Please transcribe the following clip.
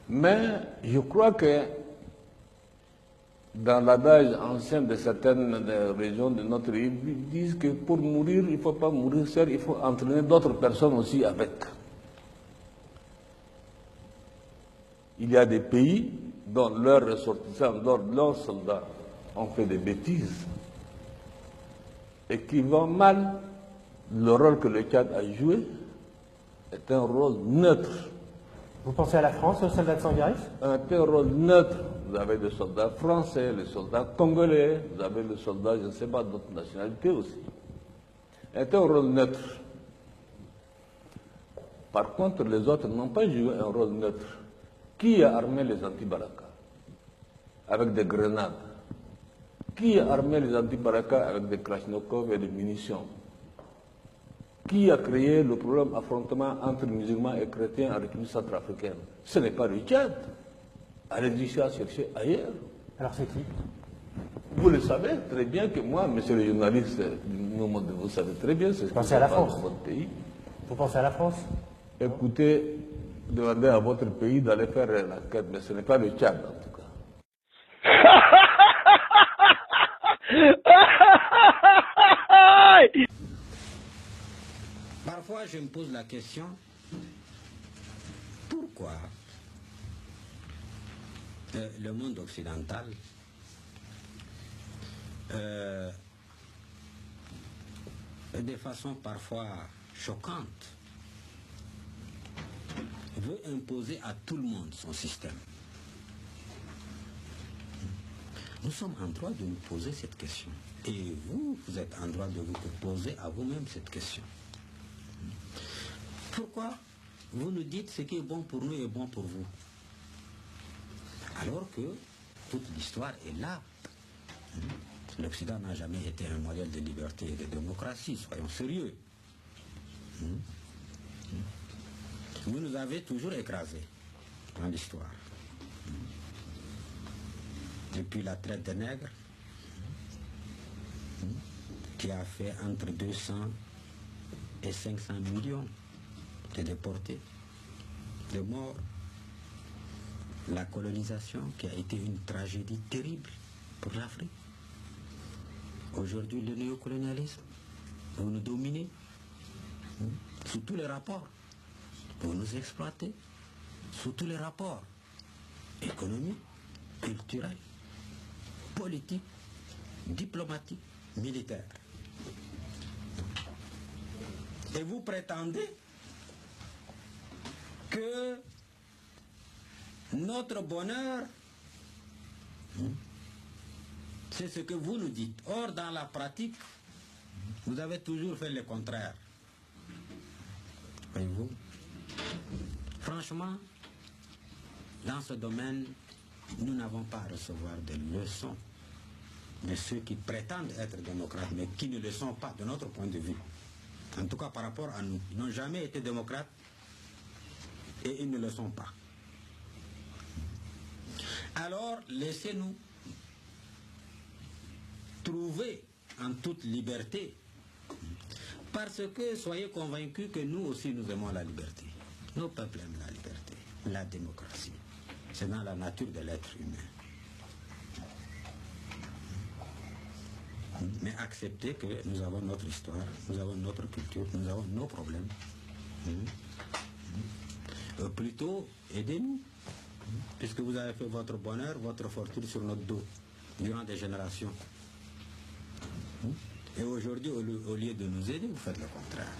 Mais je crois que dans l'adage ancien de certaines régions de notre pays, ils disent que pour mourir, il ne faut pas mourir seul, il faut entraîner d'autres personnes aussi avec. Il y a des pays dont leurs ressortissants, dont leurs soldats ont fait des bêtises et qui vont mal. Le rôle que le Tchad a joué est un rôle neutre. Vous pensez à la France, aux soldats de Sangaris? Un rôle neutre. Vous avez les soldats français, les soldats congolais, vous avez les soldats, je ne sais pas, d'autres nationalités aussi. C'est un rôle neutre. Par contre, les autres n'ont pas joué un rôle neutre. Qui a armé les anti-Baraka avec des grenades? Qui a armé les anti-Baraka avec des Krachnikov et des munitions? Qui a créé le problème d'affrontement entre musulmans et chrétiens en République centrafricaine? Ce n'est pas le Tchad. Allez-y chercher ailleurs. Alors c'est qui? Vous le savez très bien que moi, monsieur le journaliste, vous savez très bien ce qui se passe dans votre pays. Vous pensez à la France? Écoutez, demandez à votre pays d'aller faire la quête, mais ce n'est pas le Tchad en tout cas. Parfois, je me pose la question, pourquoi le monde occidental de façon parfois choquante, veut imposer à tout le monde son système. Nous sommes en droit de nous poser cette question. Et vous, vous êtes en droit de vous poser à vous-même cette question. Pourquoi vous nous dites ce qui est bon pour nous est bon pour vous? Alors que toute l'histoire est là. L'Occident n'a jamais été un modèle de liberté et de démocratie, soyons sérieux. Vous nous avez toujours écrasés dans l'histoire. Depuis la traite des nègres, qui a fait entre 200 et 500 millions de déportés, de morts. La colonisation qui a été une tragédie terrible pour l'Afrique. Aujourd'hui, le néocolonialisme, vous nous dominez sous tous les rapports. Vous nous exploitez sous tous les rapports économiques, culturels, politiques, diplomatiques, militaires. Et vous prétendez que notre bonheur, c'est ce que vous nous dites. Or, dans la pratique, vous avez toujours fait le contraire. Voyez-vous? Franchement, dans ce domaine, nous n'avons pas à recevoir des leçons de ceux qui prétendent être démocrates, mais qui ne le sont pas de notre point de vue. En tout cas, par rapport à nous. Ils n'ont jamais été démocrates et ils ne le sont pas. Alors, laissez-nous trouver en toute liberté, parce que soyez convaincus que nous aussi nous aimons la liberté. Nos peuples aiment la liberté, la démocratie. C'est dans la nature de l'être humain. Mais acceptez que nous avons notre histoire, nous avons notre culture, nous avons nos problèmes. Plutôt, aidez-nous. Puisque vous avez fait votre bonheur, votre fortune sur notre dos, durant des générations. Et aujourd'hui, au lieu de nous aider, vous faites le contraire.